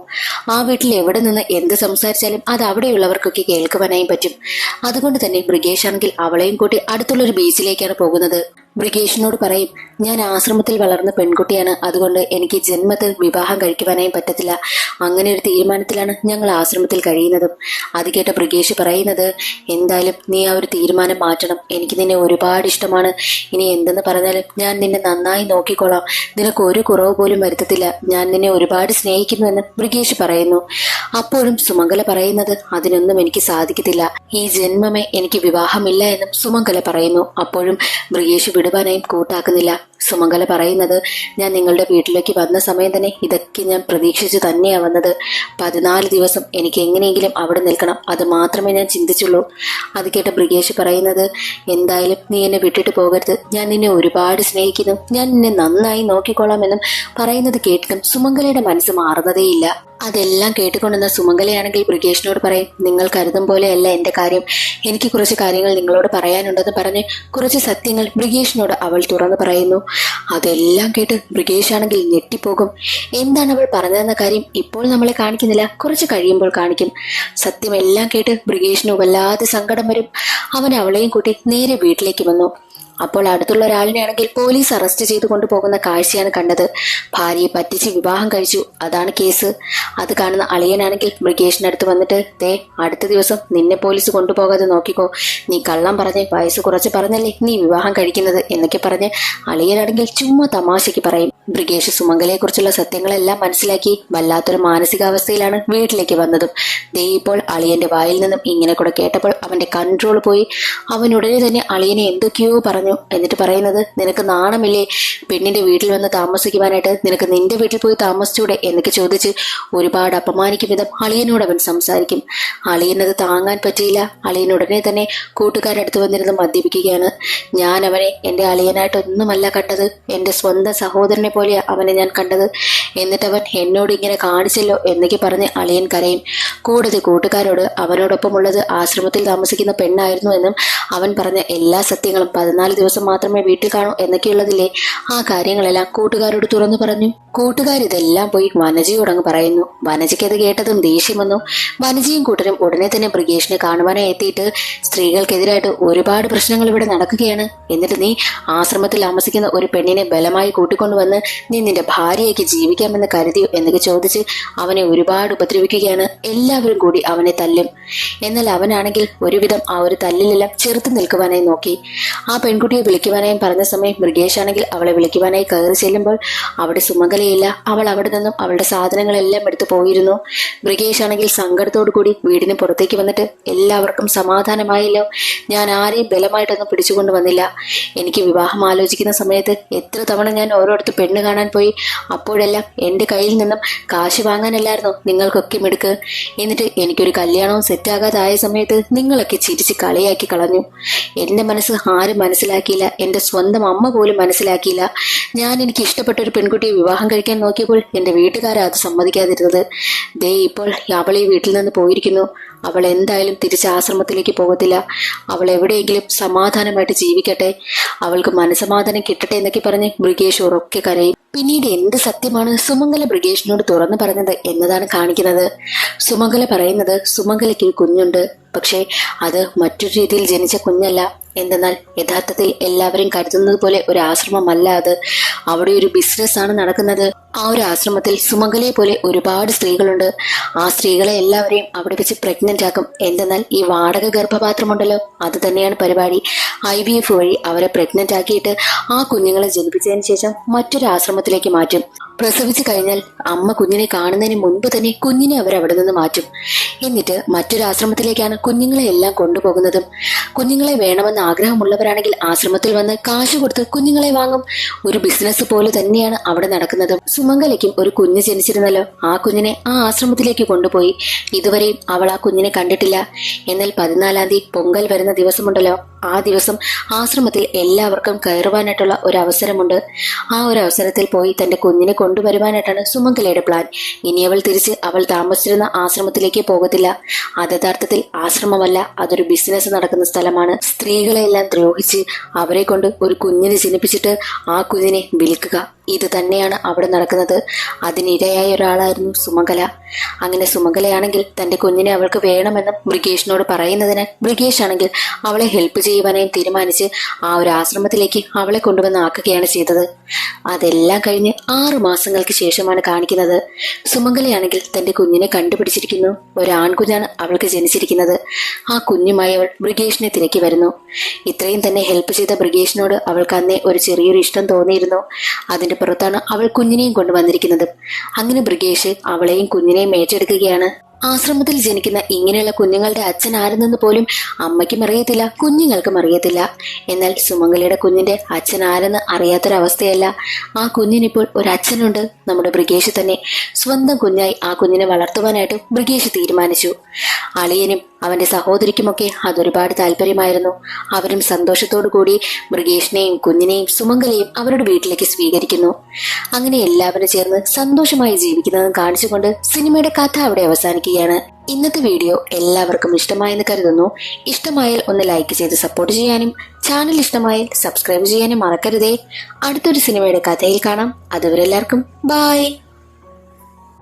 ആ വീട്ടിൽ എവിടെ നിന്ന് എന്ത് സംസാരിച്ചാലും അത് അവിടെയുള്ളവർക്കൊക്കെ കേൾക്കുവാനായും പറ്റും. അതുകൊണ്ട് തന്നെ ബ്രിഗേഷ് ആണെങ്കിൽ അവളെയും കൂട്ടി അടുത്തുള്ളൊരു ബീച്ചിലേക്കാണ് പോകുന്നത്. ബ്രിഗേഷിനോട് പറയും, ഞാൻ ആശ്രമത്തിൽ വളർന്ന പെൺകുട്ടിയാണ്, അതുകൊണ്ട് എനിക്ക് ജന്മത്തിൽ വിവാഹം കഴിക്കുവാനായും പറ്റത്തില്ല. അങ്ങനെ ഒരു തീരുമാനത്തിലാണ് ഞങ്ങൾ ആശ്രമത്തിൽ കഴിയുന്നതും. അത് കേട്ട ബ്രിഗേഷ് പറയുന്നത്, എന്തായാലും നീ ആ ഒരു തീരുമാനം മാറ്റണം, എനിക്ക് നിന്നെ ഒരുപാട് ഇഷ്ടമാണ്, ഇനി എന്തെന്ന് പറഞ്ഞാലും ഞാൻ നിന്നെ നന്നായി നോക്കിക്കോളാം, നിനക്ക് ഒരു കുറവ് പോലും വരുത്തത്തില്ല, ഞാൻ നിന്നെ ഒരുപാട് സ്നേഹിക്കുന്നുവെന്ന് ബ്രിഗേഷ് പറയുന്നു. അപ്പോഴും സുമംഗല പറയുന്നത്, അതിനൊന്നും എനിക്ക് സാധിക്കത്തില്ല, ഈ ജന്മമേ എനിക്ക് വിവാഹമില്ല എന്നും സുമംഗല പറയുന്നു. അപ്പോഴും ബ്രിഗേഷ് വിടുവാനായും കൂട്ടാക്കുന്നില്ല. സുമംഗല പറയുന്നത്, ഞാൻ നിങ്ങളുടെ വീട്ടിലേക്ക് വന്ന സമയം തന്നെ ഇതൊക്കെ ഞാൻ പ്രതീക്ഷിച്ചു തന്നെയാണ് വന്നത്. 14 ദിവസം എനിക്ക് എങ്ങനെയെങ്കിലും അവിടെ നിൽക്കണം, അത് മാത്രമേ ഞാൻ ചിന്തിച്ചുള്ളൂ. അത് കേട്ട ബ്രിഗേഷ് പറയുന്നത്, എന്തായാലും നീ എന്നെ വിട്ടിട്ട് പോകരുത്, ഞാൻ നിന്നെ ഒരുപാട് സ്നേഹിക്കുന്നു, ഞാൻ നിന്നെ നന്നായി നോക്കിക്കോളാമെന്നും പറയുന്നത് കേട്ടിട്ടും സുമംഗലയുടെ മനസ്സ് മാറുന്നതേയില്ല. അതെല്ലാം കേട്ടുകൊണ്ടുവന്ന സുമംഗലയാണെങ്കിൽ ബ്രിഗേഷിനോട് പറയും, നിങ്ങൾ കരുതും പോലെയല്ല എന്റെ കാര്യം, എനിക്ക് കുറച്ച് കാര്യങ്ങൾ നിങ്ങളോട് പറയാനുണ്ടെന്ന് പറഞ്ഞ് കുറച്ച് സത്യങ്ങൾ ബ്രിഗേഷിനോട് അവൾ തുറന്നു പറയുന്നു. അതെല്ലാം കേട്ട് ബ്രിഗേഷ് ആണെങ്കിൽ ഞെട്ടിപ്പോകും. എന്താണ് അവൾ പറഞ്ഞതെന്ന കാര്യം ഇപ്പോൾ നമ്മളെ കാണിക്കുന്നില്ല, കുറച്ച് കഴിയുമ്പോൾ കാണിക്കും. സത്യമെല്ലാം കേട്ട് ബ്രിഗേഷിന് വല്ലാതെ സങ്കടം വരും. അവൻ അവളെയും കൂട്ടി നേരെ വീട്ടിലേക്ക് വന്നു. അപ്പോൾ അടുത്തുള്ള ഒരാളിനെയാണെങ്കിൽ പോലീസ് അറസ്റ്റ് ചെയ്തു കൊണ്ടുപോകുന്ന കാഴ്ചയാണ് കണ്ടത്. ഭാര്യയെ പറ്റിച്ച് വിവാഹം കഴിച്ചു, അതാണ് കേസ്. അത് കാണുന്ന അളിയനാണെങ്കിൽ ബ്രിഗേഷിനടുത്ത് വന്നിട്ട്, ദേ അടുത്ത ദിവസം നിന്നെ പോലീസ് കൊണ്ടുപോകാതെ നോക്കിക്കോ, നീ കള്ളം പറഞ്ഞ് വയസ്സ് കുറച്ച് പറഞ്ഞല്ലേ നീ വിവാഹം കഴിക്കുന്നത് എന്നൊക്കെ പറഞ്ഞ് അളിയനാണെങ്കിൽ ചുമ്മാ തമാശയ്ക്ക് പറയും. ബ്രിഗേഷ് സുമംഗലയെ കുറിച്ചുള്ള സത്യങ്ങളെല്ലാം മനസ്സിലാക്കി വല്ലാത്തൊരു മാനസികാവസ്ഥയിലാണ് വീട്ടിലേക്ക് വന്നതും. ദേ ഇപ്പോൾ അളിയന്റെ വായിൽ നിന്നും ഇങ്ങനെ കൂടെ കേട്ടപ്പോൾ അവന്റെ കൺട്രോൾ പോയി. അവൻ ഉടനെ തന്നെ അളിയനെ എന്തൊക്കെയോ പറഞ്ഞു. എന്നിട്ട് പറയുന്നത്, നിനക്ക് നാണമില്ലേ, പെണ്ണിന്റെ വീട്ടിൽ വന്ന് താമസിക്കുവാനായിട്ട് നിനക്ക് നിന്റെ വീട്ടിൽ പോയി താമസിച്ചൂടെ എന്നൊക്കെ ചോദിച്ച് ഒരുപാട് അപമാനിക്കും വിധം അളിയനോട് അവൻ സംസാരിക്കും. അളിയനത് താങ്ങാൻ പറ്റിയില്ല. അളിയൻ ഉടനെ തന്നെ കൂട്ടുകാരടുത്ത് വന്നിരുന്ന് മദ്യപിക്കുകയാണ്. ഞാൻ അവനെ എന്റെ അളിയനായിട്ടൊന്നുമല്ല കണ്ടത്, എന്റെ സ്വന്തം സഹോദരനെ പോലെയാ അവനെ ഞാൻ കണ്ടത്, എന്നിട്ടവൻ എന്നോട് ഇങ്ങനെ കാണിച്ചല്ലോ എന്നൊക്കെ പറഞ്ഞ് അളിയൻ കരയും. കൂടാതെ കൂട്ടുകാരോട് അവനോടൊപ്പമുള്ളത് ആശ്രമത്തിൽ താമസിക്കുന്ന പെണ്ണായിരുന്നു എന്നും അവൻ പറഞ്ഞ എല്ലാ സത്യങ്ങളും 14 ദിവസം മാത്രമേ വീട്ടിൽ കാണൂ എന്നൊക്കെയുള്ളതില്ലേ, ആ കാര്യങ്ങളെല്ലാം കൂട്ടുകാരോട് തുറന്നു പറഞ്ഞു. കൂട്ടുകാരിതെല്ലാം പോയി വനജയോടങ്ങ് പറയുന്നു. വനജയ്ക്ക് അത് കേട്ടതും ദേഷ്യം വന്നു. വനജയും കൂട്ടരും ഉടനെ തന്നെ ബ്രിഗേഷിനെ കാണുവാനായി എത്തിയിട്ട്, സ്ത്രീകൾക്കെതിരായിട്ട് ഒരുപാട് പ്രശ്നങ്ങൾ ഇവിടെ നടക്കുകയാണ്, എന്നിട്ട് നീ ആശ്രമത്തിൽ താമസിക്കുന്ന ഒരു പെണ്ണിനെ ബലമായി കൂട്ടിക്കൊണ്ടുവന്ന് നീ നിന്റെ ഭാര്യയ്ക്ക് ജീവിക്കാമെന്ന് കരുതിയോ എന്നൊക്കെ ചോദിച്ച് അവനെ ഒരുപാട് ഉപദ്രവിക്കുകയാണ്. എല്ലാവരും കൂടി അവനെ തല്ലും. എന്നാൽ അവനാണെങ്കിൽ ഒരുവിധം ആ ഒരു തല്ലിലെല്ലാം ചെറുത്ത് നിൽക്കുവാനായി നോക്കി. ആ പെൺകുട്ടിയെ വിളിക്കുവാനായി പറഞ്ഞ സമയം ബ്രിഗേഷ് ആണെങ്കിൽ അവളെ വിളിക്കുവാനായി കയറി ചെല്ലുമ്പോൾ അവിടെ സുമംഗലയില്ല. അവൾ അവിടെ നിന്നും അവളുടെ സാധനങ്ങളെല്ലാം എടുത്തു പോയിരുന്നു. ബ്രിഗേഷ് ആണെങ്കിൽ സങ്കടത്തോടു കൂടി വീടിന് പുറത്തേക്ക് വന്നിട്ട്, എല്ലാവർക്കും സമാധാനമായല്ലോ, ഞാൻ ആരെയും ബലമായിട്ടൊന്നും പിടിച്ചുകൊണ്ട് വന്നില്ല. എനിക്ക് വിവാഹം ആലോചിക്കുന്ന സമയത്ത് എത്ര തവണ ഞാൻ ഓരോരുത്തർ പെണ്ണ് കാണാൻ പോയി, അപ്പോഴെല്ലാം എൻ്റെ കയ്യിൽ നിന്നും കാശ് വാങ്ങാനല്ലായിരുന്നോ നിങ്ങൾക്കൊക്കെ മിടുക്ക്. എന്നിട്ട് എനിക്കൊരു കല്യാണവും സെറ്റാകാതായ സമയത്ത് നിങ്ങളൊക്കെ ചിരിച്ച് കളിയാക്കി കളഞ്ഞു. എന്റെ മനസ്സ് ആരും മനസ്സിലാക്കിയില്ല, എന്റെ സ്വന്തം അമ്മ പോലും മനസ്സിലാക്കിയില്ല. ഞാൻ എനിക്ക് ഇഷ്ടപ്പെട്ട ഒരു പെൺകുട്ടിയെ വിവാഹം കഴിക്കാൻ നോക്കിയപ്പോൾ എന്റെ വീട്ടുകാരാ അത് സമ്മതിക്കാതിരുന്നത്. ദേ ഇപ്പോൾ അവൾ ഈ വീട്ടിൽ നിന്ന് പോയിരിക്കുന്നു. അവൾ എന്തായാലും തിരിച്ച് ആശ്രമത്തിലേക്ക് പോകത്തില്ല. അവൾ എവിടെയെങ്കിലും സമാധാനമായിട്ട് ജീവിക്കട്ടെ, അവൾക്ക് മനസമാധാനം കിട്ടട്ടെ എന്നൊക്കെ പറഞ്ഞ് ബ്രിഗേഷ് ഉറക്കെ കരയും. പിന്നീട് എന്ത് സത്യമാണ് സുമംഗല ബ്രിഗേഷിനോട് തുറന്നു പറഞ്ഞത് എന്നതാണ് കാണിക്കുന്നത്. സുമംഗല പറയുന്നത് സുമംഗലയ്ക്ക് ഒരു കുഞ്ഞുണ്ട്, പക്ഷേ അത് മറ്റൊരു രീതിയിൽ ജനിച്ച കുഞ്ഞല്ല. എന്തെന്നാൽ യഥാർത്ഥത്തിൽ എല്ലാവരും കരുതുന്നത് പോലെ ഒരു ആശ്രമമല്ല അത്. അവിടെ ഒരു ബിസിനസ് ആണ് നടക്കുന്നത്. ആ ഒരു ആശ്രമത്തിൽ സുമംഗലയെ പോലെ ഒരുപാട് സ്ത്രീകളുണ്ട്. ആ സ്ത്രീകളെ എല്ലാവരെയും അവിടെ വെച്ച് പ്രഗ്നന്റ് ആക്കും. എന്തെന്നാൽ ഈ വാടക ഗർഭപാത്രമുണ്ടല്ലോ, അത് തന്നെയാണ് പരിപാടി. IVF വഴി അവരെ പ്രഗ്നന്റ് ആക്കിയിട്ട് ആ കുഞ്ഞുങ്ങളെ ജനിപ്പിച്ചതിന് ശേഷം മറ്റൊരു ആശ്രമത്തിലേക്ക് മാറ്റും. പ്രസവിച്ചു കഴിഞ്ഞാൽ അമ്മ കുഞ്ഞിനെ കാണുന്നതിന് മുൻപ് തന്നെ കുഞ്ഞിനെ അവർ അവിടെ നിന്ന് മാറ്റും. എന്നിട്ട് മറ്റൊരു ആശ്രമത്തിലേക്കാണ് കുഞ്ഞുങ്ങളെ എല്ലാം കൊണ്ടുപോകുന്നതും. കുഞ്ഞുങ്ങളെ വേണമെന്ന് ആഗ്രഹമുള്ളവരാണെങ്കിൽ ആശ്രമത്തിൽ വന്ന് കാശ് കൊടുത്ത് കുഞ്ഞുങ്ങളെ വാങ്ങും. ഒരു ബിസിനസ് പോലെ തന്നെയാണ് അവിടെ നടക്കുന്നതും. സുമംഗലയ്ക്കും ഒരു കുഞ്ഞ് ജനിച്ചിരുന്നല്ലോ, ആ കുഞ്ഞിനെ ആ ആശ്രമത്തിലേക്ക് കൊണ്ടുപോയി. ഇതുവരെയും അവൾ ആ കുഞ്ഞിനെ കണ്ടിട്ടില്ല. എന്നാൽ 14-ാം തീയതി പൊങ്കൽ വരുന്ന ദിവസമുണ്ടല്ലോ, ആ ദിവസം ആശ്രമത്തിൽ എല്ലാവർക്കും കയറുവാനായിട്ടുള്ള ഒരു അവസരമുണ്ട്. ആ ഒരു അവസരത്തിൽ പോയി തന്റെ കുഞ്ഞിനെ കൊണ്ടുവരുവാനായിട്ടാണ് സുമംഗലയുടെ പ്ലാൻ. ഇനി അവൾ തിരിച്ച് അവൾ താമസിച്ചിരുന്ന ആശ്രമത്തിലേക്ക് പോകത്തില്ല. അത് യഥാർത്ഥത്തിൽ ആശ്രമമല്ല, അതൊരു ബിസിനസ് നടക്കുന്ന സ്ഥലമാണ്. സ്ത്രീകളെ എല്ലാം ദ്രോഹിച്ച് അവരെ കൊണ്ട് ഒരു കുഞ്ഞിനെ ജനിപ്പിച്ചിട്ട് ആ കുഞ്ഞിനെ വിൽക്കുക, ഇത് തന്നെയാണ് അവിടെ നടക്കുന്നത്. അതിനിരയായ ഒരാളായിരുന്നു സുമംഗല. അങ്ങനെ സുമംഗലയാണെങ്കിൽ തന്റെ കുഞ്ഞിനെ അവൾക്ക് വേണമെന്നും ബ്രിഗേഷിനോട് പറയുന്നതിന് ബ്രിഗേഷ് ആണെങ്കിൽ അവളെ ഹെൽപ്പ് ചെയ്യുവാനായി തീരുമാനിച്ച് ആ ഒരു ആശ്രമത്തിലേക്ക് അവളെ കൊണ്ടുവന്ന് ആക്കുകയാണ് ചെയ്തത്. അതെല്ലാം കഴിഞ്ഞ് 6 മാസങ്ങൾക്ക് ശേഷമാണ് കാണിക്കുന്നത്. സുമംഗലയാണെങ്കിൽ തന്റെ കുഞ്ഞിനെ കണ്ടുപിടിച്ചിരിക്കുന്നു. ഒരു ആൺകുഞ്ഞാണ് അവൾക്ക് ജനിച്ചിരിക്കുന്നത്. ആ കുഞ്ഞുമായി അവൾ ബ്രിഗേഷിനെ തിരക്കി വരുന്നു. ഇത്രയും തന്നെ ഹെൽപ്പ് ചെയ്ത ബ്രിഗേഷിനോട് അവൾക്ക് അന്നേ ഒരു ചെറിയൊരു ഇഷ്ടം തോന്നിയിരുന്നു. അതിന്റെ പുറത്താണ് അവൾ കുഞ്ഞിനെയും കൊണ്ടുവന്നിരിക്കുന്നത്. അങ്ങനെ ബ്രിഗേഷ് അവളെയും കുഞ്ഞിനെയും ഏറ്റെടുക്കുകയാണ്. ആശ്രമത്തിൽ ജനിക്കുന്ന ഇങ്ങനെയുള്ള കുഞ്ഞുങ്ങളുടെ അച്ഛൻ ആരെന്ന് പോലും അമ്മയ്ക്കും അറിയത്തില്ല, കുഞ്ഞുങ്ങൾക്കും അറിയത്തില്ല. എന്നാൽ സുമംഗലയുടെ കുഞ്ഞിന്റെ അച്ഛൻ ആരെന്ന് അറിയാത്തൊരവസ്ഥയല്ല. ആ കുഞ്ഞിനിപ്പോൾ ഒരച്ഛനുണ്ട്, നമ്മുടെ ബ്രിഗേഷ് തന്നെ. സ്വന്തം കുഞ്ഞായി ആ കുഞ്ഞിനെ വളർത്തുവാനായിട്ട് ബ്രിഗേഷ് തീരുമാനിച്ചു. അളിയനും അവന്റെ സഹോദരിക്കുമൊക്കെ അതൊരുപാട് താല്പര്യമായിരുന്നു. അവരും സന്തോഷത്തോടു കൂടി ബ്രിഗേഷിനെയും കുഞ്ഞിനെയും സുമംഗലയും അവരുടെ വീട്ടിലേക്ക് സ്വീകരിക്കുന്നു. അങ്ങനെ എല്ലാവരും ചേർന്ന് സന്തോഷമായി ജീവിക്കുന്നതും കാണിച്ചുകൊണ്ട് സിനിമയുടെ കഥ അവിടെ അവസാനിക്കുകയാണ്. ഇന്നത്തെ വീഡിയോ എല്ലാവർക്കും ഇഷ്ടമായെന്ന് കരുതുന്നു. ഇഷ്ടമായാൽ ഒന്ന് ലൈക്ക് ചെയ്ത് സപ്പോർട്ട് ചെയ്യാനും ചാനൽ ഇഷ്ടമായാൽ സബ്സ്ക്രൈബ് ചെയ്യാനും മറക്കരുതേ. അടുത്തൊരു സിനിമയുടെ കഥയിൽ കാണാം. അതുവരെ എല്ലാവർക്കും ബൈ.